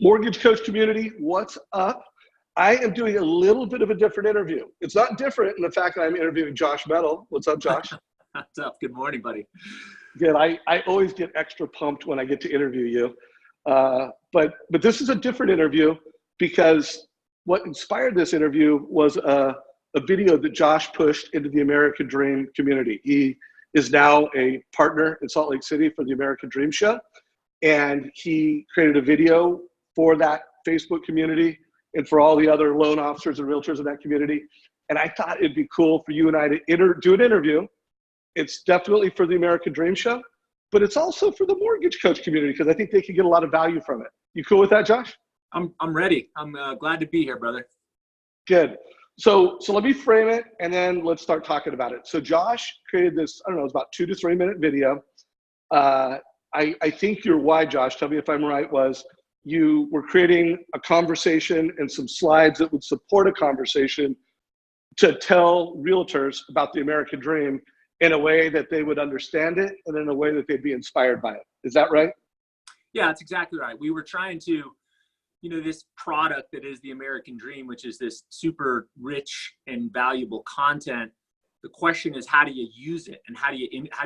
Mortgage Coach community, what's up? I am doing a little bit of a different interview. It's not different in the fact that I'm interviewing Josh Mettle. What's up, Josh? What's up? Good morning, buddy. Good. I always get extra pumped when I get to interview you. But this is a different interview because what inspired this interview was a video that Josh pushed into the American Dream community. He is now a partner in Salt Lake City for the American Dream Show. And he created a video for that Facebook community and for all the other loan officers and realtors in that community. And I thought it'd be cool for you and I to do an interview. It's definitely for the American Dream Show, but it's also for the Mortgage Coach community because I think they can get a lot of value from it. You cool with that, Josh? I'm ready. I'm glad to be here, brother. Good. So let me frame it and then let's start talking about it. So Josh created this, I don't know, it's about 2 to 3 minute video. I think your why, Josh, tell me if I'm right, was you were creating a conversation and some slides that would support a conversation to tell realtors about the American Dream in a way that they would understand it and in a way that they'd be inspired by it. Is that right? Yeah, that's exactly right. We were trying to, this product that is the American Dream, which is this super rich and valuable content. The question is, how do you use it and how do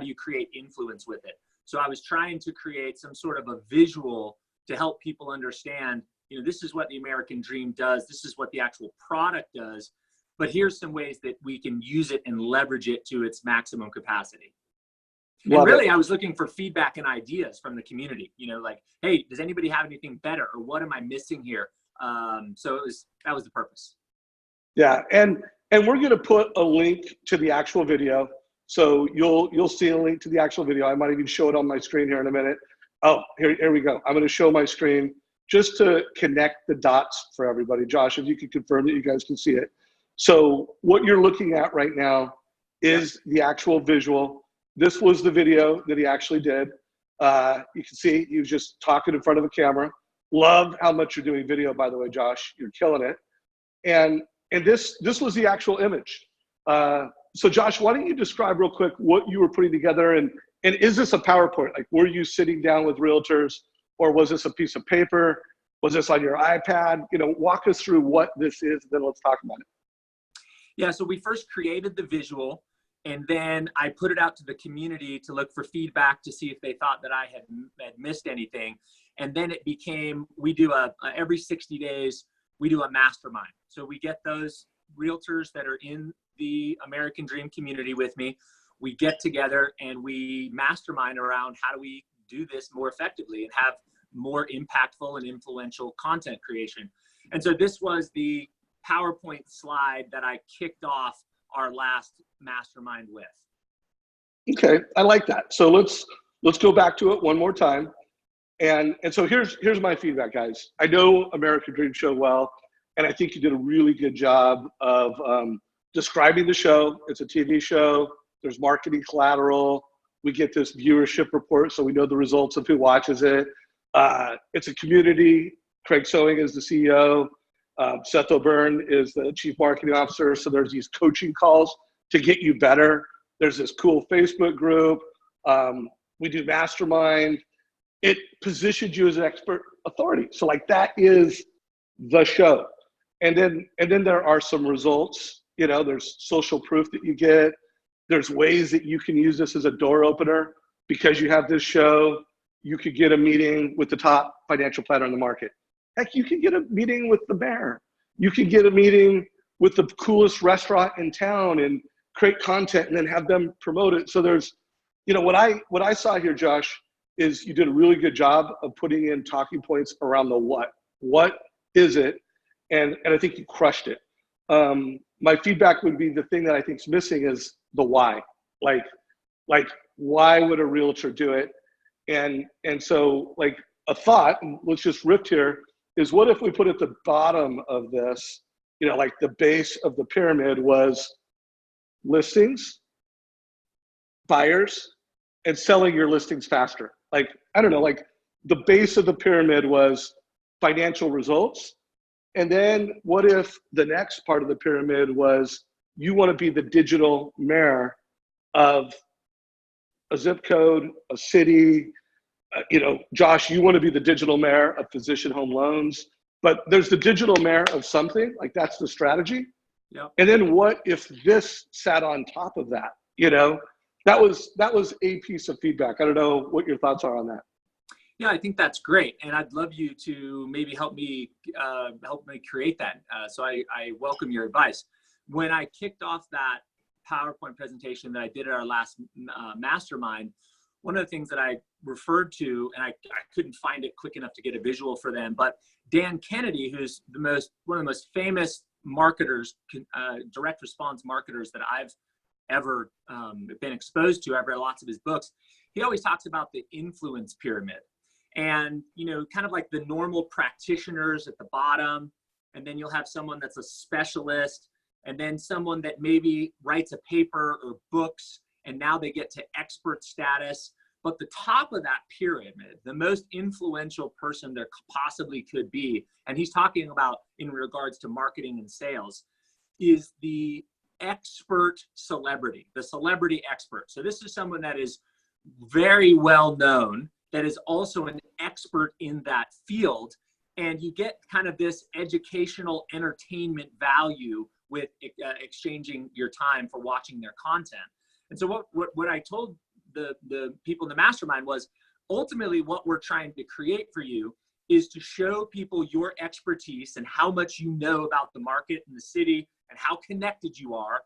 you create influence with it? So I was trying to create some sort of a visual to help people understand, this is what the American Dream does. This is what the actual product does. But here's some ways that we can use it and leverage it to its maximum capacity. And really, I was looking for feedback and ideas from the community, like, hey, does anybody have anything better? Or what am I missing here? So that was the purpose. Yeah, and we're going to put a link to the actual video. So you'll see a link to the actual video. I might even show it on my screen here in a minute. Oh, here we go. I'm going to show my screen just to connect the dots for everybody. Josh, if you can confirm that you guys can see it. So what you're looking at right now is the actual visual. This was the video that he actually did. You can see he was just talking in front of a camera. Love how much you're doing video, by the way, Josh. You're killing it. And this was the actual image. So Josh, why don't you describe real quick what you were putting together, and is this a PowerPoint? Like, were you sitting down with realtors, or was this a piece of paper? Was this on your iPad? Walk us through what this is, and then let's talk about it. Yeah, so we first created the visual, and then I put it out to the community to look for feedback to see if they thought that I had missed anything. And then it became, we do every 60 days, we do a mastermind. So we get those realtors that are in the American Dream community with me. We get together and we mastermind around how do we do this more effectively and have more impactful and influential content creation. And so this was the PowerPoint slide that I kicked off our last mastermind with. Okay, I like that. So let's go back to it one more time. And so here's my feedback, guys. I know American Dream Show well, and I think you did a really good job of describing the show. It's a TV show. There's marketing collateral. We get this viewership report, so we know the results of who watches it. It's a community. Craig Sewing is the CEO. Seth O'Byrne is the chief marketing officer. So there's these coaching calls to get you better. There's this cool Facebook group. We do Mastermind. It positions you as an expert authority. So like that is the show. And then there are some results. There's social proof that you get. There's ways that you can use this as a door opener. Because you have this show, you could get a meeting with the top financial planner in the market. Heck, you can get a meeting with the mayor. You can get a meeting with the coolest restaurant in town and create content and then have them promote it. So there's, what I saw here, Josh, is you did a really good job of putting in talking points around the what. What is it? And I think you crushed it. My feedback would be the thing that I think is missing is the why. Like why would a realtor do it? And so like a thought, and let's just riff here, is what if we put at the bottom of this, like the base of the pyramid was listings, buyers, and selling your listings faster. Like, I don't know, like the base of the pyramid was financial results. And then what if the next part of the pyramid was you want to be the digital mayor of a zip code, a city, Josh, you want to be the digital mayor of physician home loans, but there's the digital mayor of something, like that's the strategy. Yep. And then what if this sat on top of that? That was a piece of feedback. I don't know what your thoughts are on that. Yeah, I think that's great, and I'd love you to maybe help me create that. So I welcome your advice. When I kicked off that PowerPoint presentation that I did at our last mastermind, one of the things that I referred to, and I couldn't find it quick enough to get a visual for them, but Dan Kennedy, who's one of the most famous marketers, direct response marketers that I've ever been exposed to. I've read lots of his books. He always talks about the influence pyramid. And, kind of like the normal practitioners at the bottom, and then you'll have someone that's a specialist, and then someone that maybe writes a paper or books, and now they get to expert status. But the top of that pyramid, the most influential person there possibly could be, and he's talking about in regards to marketing and sales, is the expert celebrity, the celebrity expert. So this is someone that is very well known, that is also an expert in that field. And you get kind of this educational entertainment value with exchanging your time for watching their content. And so what I told the people in the mastermind was, ultimately what we're trying to create for you is to show people your expertise and how much you know about the market and the city and how connected you are.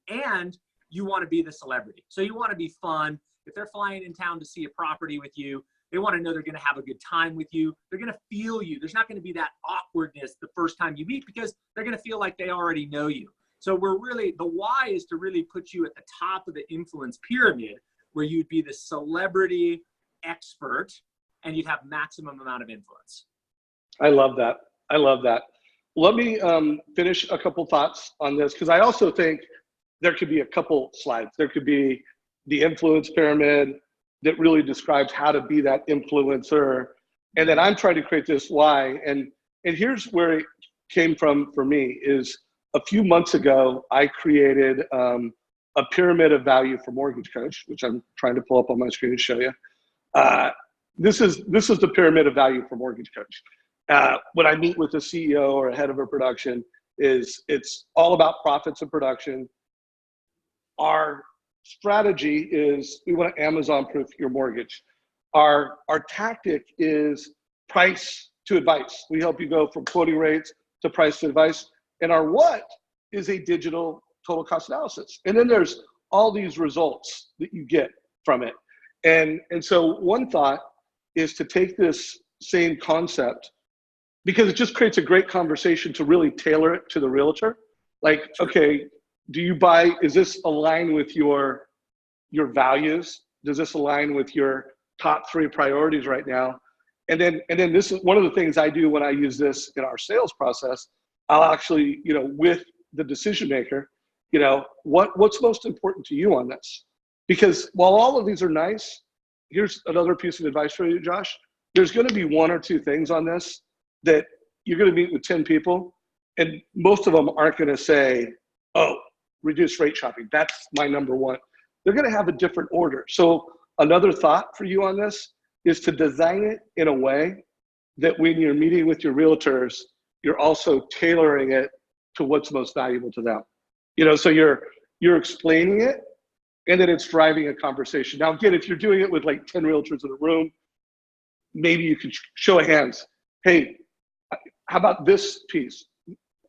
And you want to be the celebrity. So you want to be fun. If they're flying in town to see a property with you, they want to know they're going to have a good time with you. They're going to feel you. There's not going to be that awkwardness the first time you meet, because they're going to feel like they already know you. So the why is to really put you at the top of the influence pyramid, where you'd be the celebrity expert and you'd have maximum amount of influence. I love that. Let me finish a couple thoughts on this, because I also think there could be a couple slides. There could be the influence pyramid that really describes how to be that influencer. And then I'm trying to create this why. And here's where it came from for me is a few months ago, I created a pyramid of value for Mortgage Coach, which I'm trying to pull up on my screen to show you. This is the pyramid of value for Mortgage Coach. When I meet with a CEO or a head of a production, it's all about profits and production. Our strategy is we want to Amazon-proof your mortgage. Our tactic is price to advice. We help you go from quoting rates to price to advice. And our what is a digital total cost analysis. And then there's all these results that you get from it. And so one thought is to take this same concept, because it just creates a great conversation to really tailor it to the realtor. Like, okay, is this aligned with your values? Does this align with your top 3 priorities right now? And then this is one of the things I do when I use this in our sales process. I'll actually, with the decision maker, what's most important to you on this? Because while all of these are nice, here's another piece of advice for you, Josh. There's going to be 1 or 2 things on this that you're going to meet with 10 people, and most of them aren't going to say, oh, reduce rate shopping. That's my number 1. They're going to have a different order. So another thought for you on this is to design it in a way that when you're meeting with your realtors, you're also tailoring it to what's most valuable to them. So you're explaining it, and then it's driving a conversation. Now, again, if you're doing it with like 10 realtors in a room, maybe you could show of hands. Hey, how about this piece?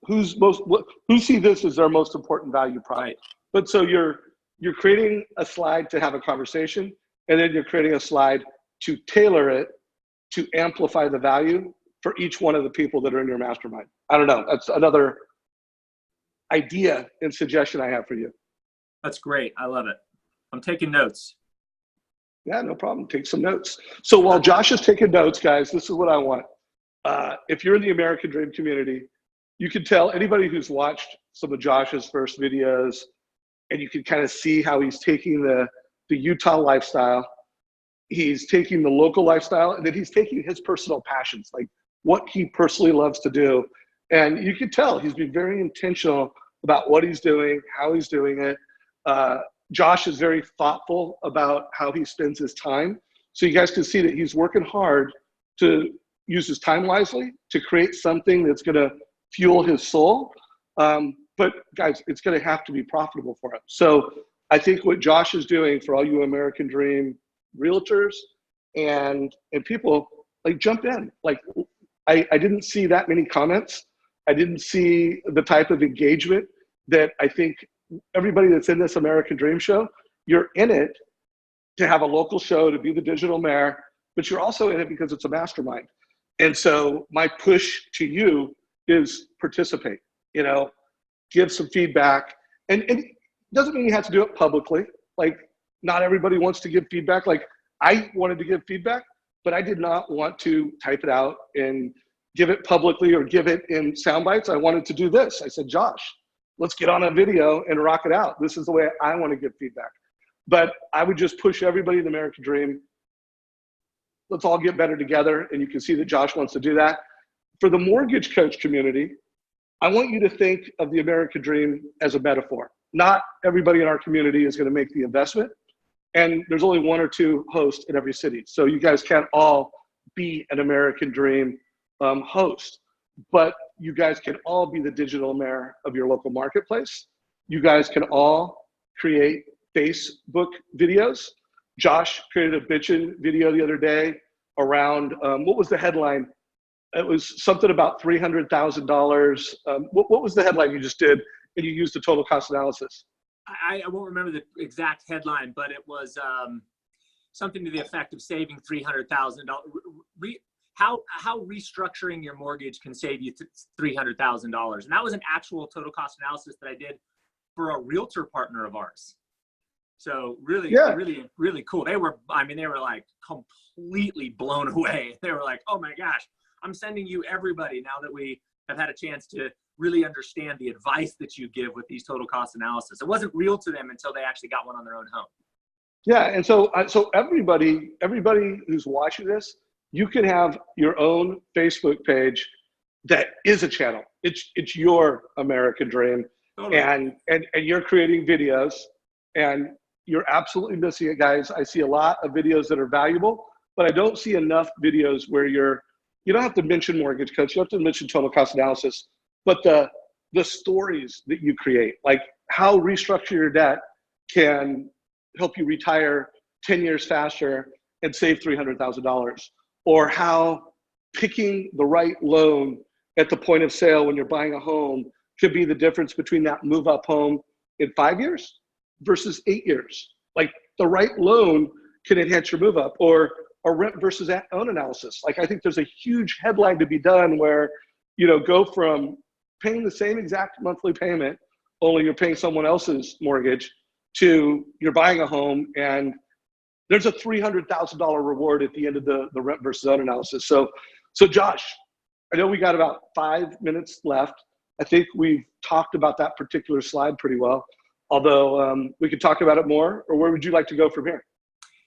Who see this as their most important value product? Right. But so you're creating a slide to have a conversation, and then you're creating a slide to tailor it to amplify the value for each one of the people that are in your mastermind. I don't know. That's another idea and suggestion I have for you. That's great. I love it. I'm taking notes. Yeah, no problem. Take some notes. So while Josh is taking notes, guys, this is what I want. If you're in the American Dream community, you can tell anybody who's watched some of Josh's first videos, and you can kind of see how he's taking the Utah lifestyle, he's taking the local lifestyle, and then he's taking his personal passions, like what he personally loves to do. And you can tell he's been very intentional about what he's doing, how he's doing it. Josh is very thoughtful about how he spends his time. So you guys can see that he's working hard to use his time wisely to create something that's going to fuel his soul. But guys, it's going to have to be profitable for him. So I think what Josh is doing for all you American Dream realtors and people, like, jump in. Like, I didn't see that many comments. I didn't see the type of engagement that I think everybody that's in this American Dream show, you're in it to have a local show, to be the digital mayor, but you're also in it because it's a mastermind. And so my push to you is participate, give some feedback. And it doesn't mean you have to do it publicly. Like, not everybody wants to give feedback. Like, I wanted to give feedback, but I did not want to type it out and give it publicly or give it in sound bites. I wanted to do this. I said, Josh, let's get on a video and rock it out. This is the way I want to give feedback. But I would just push everybody in the American Dream. Let's all get better together. And you can see that Josh wants to do that. For the mortgage coach community, I want you to think of the American Dream as a metaphor. Not everybody in our community is going to make the investment. And there's only one or two hosts in every city. So you guys can't all be an American Dream host. But you guys can all be the digital mayor of your local marketplace. You guys can all create Facebook videos. Josh created a bitchin' video the other day around, what was the headline? It was something about $300,000. What was the headline you just did? And you used the total cost analysis. I won't remember the exact headline, but it was something to the effect of saving $300,000. How restructuring your mortgage can save you $300,000. And that was an actual total cost analysis that I did for a realtor partner of ours. So really cool. They were like completely blown away. They were like, oh my gosh, I'm sending you everybody now that we have had a chance to really understand the advice that you give with these total cost analysis. It wasn't real to them until they actually got one on their own home. Yeah, and so everybody who's watching this, you can have your own Facebook page that is a channel. It's your American Dream. Totally. And you're creating videos, and you're absolutely missing it, guys. I see a lot of videos that are valuable, but I don't see enough videos where you don't have to mention mortgage coach, you don't have to mention total cost analysis, but the stories that you create, like how restructure your debt can help you retire 10 years faster and save $300,000, or how picking the right loan at the point of sale when you're buying a home could be the difference between that move up home in 5 years versus 8 years. Like, the right loan can enhance your move up, or a rent versus own analysis. Like, I think there's a huge headline to be done where, go from paying the same exact monthly payment, only you're paying someone else's mortgage, to you're buying a home and there's a $300,000 reward at the end of the rent versus own analysis. So Josh, I know we got about 5 minutes left. I think we've talked about that particular slide pretty well, although we could talk about it more. Or where would you like to go from here?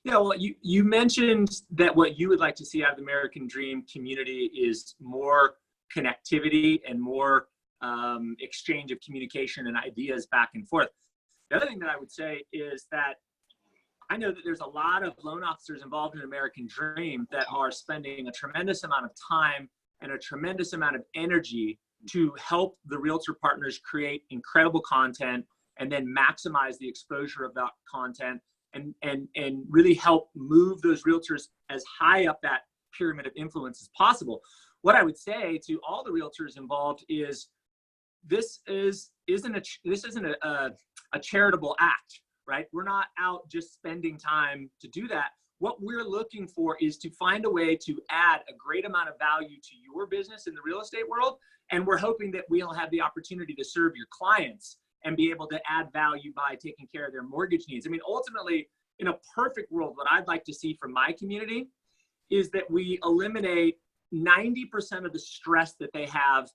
Yeah, well, you mentioned that what you would like to see out of the American Dream community is more connectivity and more exchange of communication and ideas back and forth. The other thing that I would say is that I know that there's a lot of loan officers involved in American Dream that are spending a tremendous amount of time and a tremendous amount of energy to help the realtor partners create incredible content and then maximize the exposure of that content and really help move those realtors as high up that pyramid of influence as possible. What I would say to all the realtors involved is this isn't a charitable act, right? We're not out just spending time to do that. What we're looking for is to find a way to add a great amount of value to your business in the real estate world. And we're hoping that we'll have the opportunity to serve your clients and be able to add value by taking care of their mortgage needs. I mean, ultimately, in a perfect world, what I'd like to see from my community is that we eliminate 90% of the stress that they have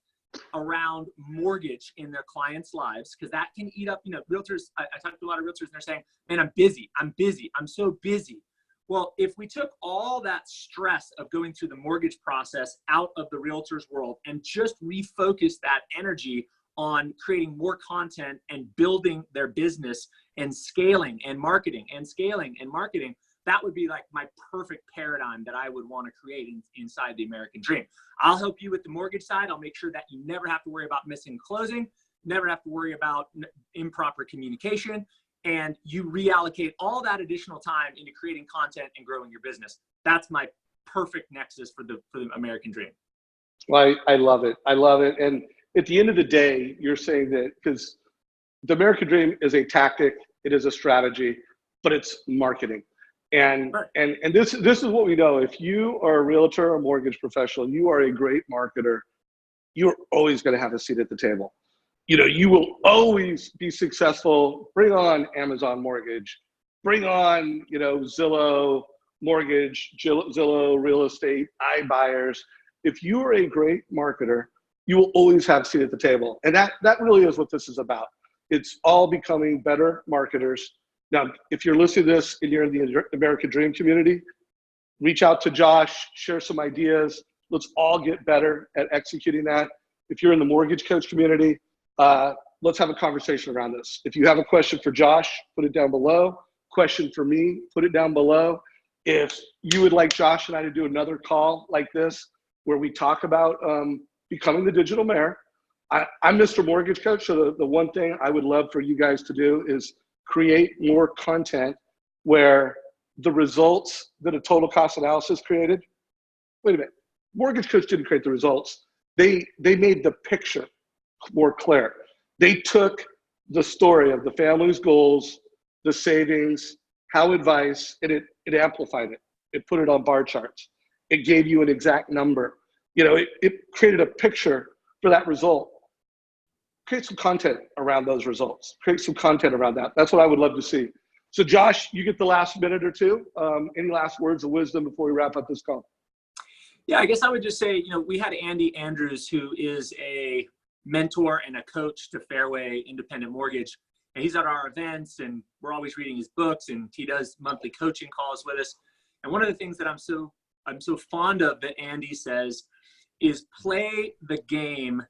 around mortgage in their clients' lives, because that can eat up, realtors. I talk to a lot of realtors and they're saying, man, I'm busy, I'm so busy. Well, if we took all that stress of going through the mortgage process out of the realtor's world and just refocus that energy on creating more content and building their business and scaling and marketing and scaling and marketing, that would be like my perfect paradigm that I would want to create inside the American dream. I'll help you with the mortgage side. I'll make sure that you never have to worry about missing closing, never have to worry about improper communication, and you reallocate all that additional time into creating content and growing your business. That's my perfect nexus for the American dream. Well, I love it. I love it. And at the end of the day, you're saying that because the American dream is a tactic, it is a strategy, but it's marketing. And this is what we know. If you are a realtor or mortgage professional, and you are a great marketer, you're always going to have a seat at the table. You know, you will always be successful. Bring on Amazon Mortgage, bring on, you know, Zillow Mortgage, Zillow Real Estate, iBuyers. If you are a great marketer, you will always have a seat at the table. And that really is what this is about. It's all becoming better marketers. Now, if you're listening to this and you're in the American Dream community, reach out to Josh, share some ideas. Let's all get better at executing that. If you're in the mortgage coach community, let's have a conversation around this. If you have a question for Josh, put it down below. Question for me, put it down below. If you would like Josh and I to do another call like this, where we talk about becoming the digital mayor. I'm Mr. Mortgage Coach, so the one thing I would love for you guys to do is create more content where the results that a total cost analysis created, wait a minute, Mortgage Coach didn't create the results. They made the picture more clear. They took the story of the family's goals, the savings, how advice, and it amplified it. It put it on bar charts. It gave you an exact number. You know, it created a picture for that result. Create some content around those results. Create some content around that. That's what I would love to see. So Josh, you get the last minute or two. Any last words of wisdom before we wrap up this call? Yeah, I guess I would just say, you know, we had Andy Andrews, who is a mentor and a coach to Fairway Independent Mortgage. And he's at our events and we're always reading his books, and he does monthly coaching calls with us. And one of the things that I'm so fond of that Andy says is play the game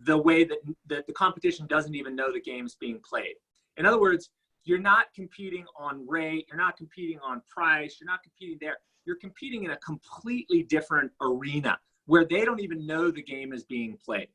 the way that the competition doesn't even know the game's being played. In other words, you're not competing on rate, you're not competing on price, you're not competing there. You're competing in a completely different arena where they don't even know the game is being played.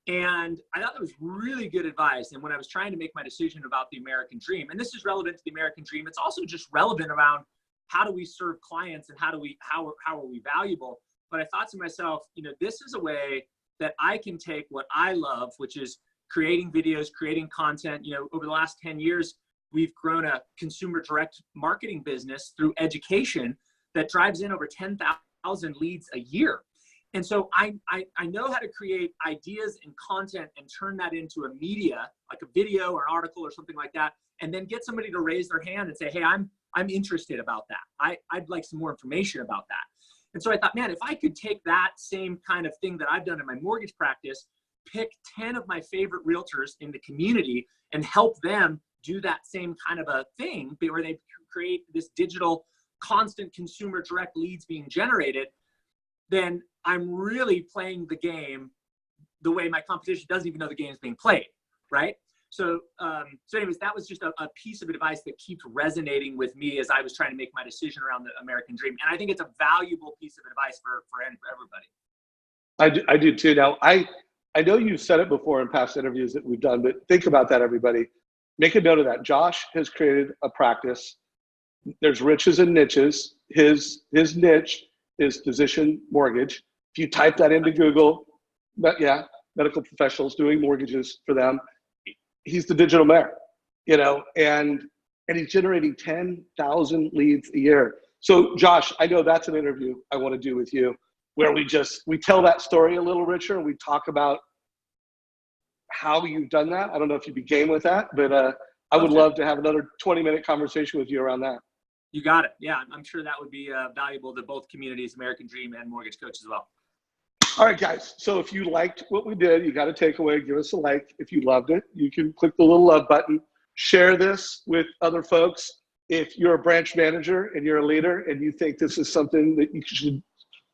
And I thought that was really good advice. And when I was trying to make my decision about the American dream, and this is relevant to the American dream, it's also just relevant around how do we serve clients and how are we valuable? But I thought to myself, you know, this is a way that I can take what I love, which is creating videos, creating content. You know, over the last 10 years, we've grown a consumer direct marketing business through education that drives in over 10,000 leads a year. And so I know how to create ideas and content and turn that into a media, like a video or an article or something like that, and then get somebody to raise their hand and say, hey, I'm interested about that. I'd like some more information about that. And so I thought, man, if I could take that same kind of thing that I've done in my mortgage practice, pick 10 of my favorite realtors in the community and help them do that same kind of a thing where they create this digital constant consumer direct leads being generated, then I'm really playing the game the way my competition doesn't even know the game is being played, right? So anyways, that was just a piece of advice that keeps resonating with me as I was trying to make my decision around the American dream. And I think it's a valuable piece of advice for everybody. I do too. Now, I know you've said it before in past interviews that we've done, but think about that, everybody. Make a note of that. Josh has created a practice. There's riches and niches. His niche is physician mortgage. If you type that into Google, medical professionals doing mortgages for them, he's the digital mayor, you know, and he's generating 10,000 leads a year. So Josh, I know that's an interview I want to do with you where we tell that story a little richer and we talk about how you've done that. I don't know if you'd be game with that, but I would love to have another 20-minute conversation with you around that. You got it. Yeah, I'm sure that would be valuable to both communities, American Dream and Mortgage Coach as well. All right, guys. So if you liked what we did, you got a takeaway, give us a like. If you loved it, you can click the little love button. Share this with other folks. If you're a branch manager and you're a leader and you think this is something that you should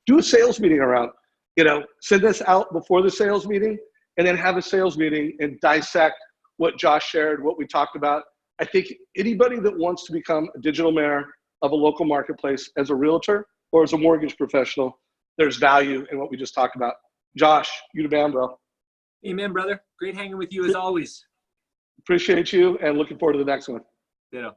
do a sales meeting around, you know, send this out before the sales meeting and then have a sales meeting and dissect what Josh shared, what we talked about. I think anybody that wants to become a digital mayor of a local marketplace as a realtor or as a mortgage professional, there's value in what we just talked about. Josh, you the man, bro. Amen, brother. Great hanging with you as always. Appreciate you and looking forward to the next one. Ditto.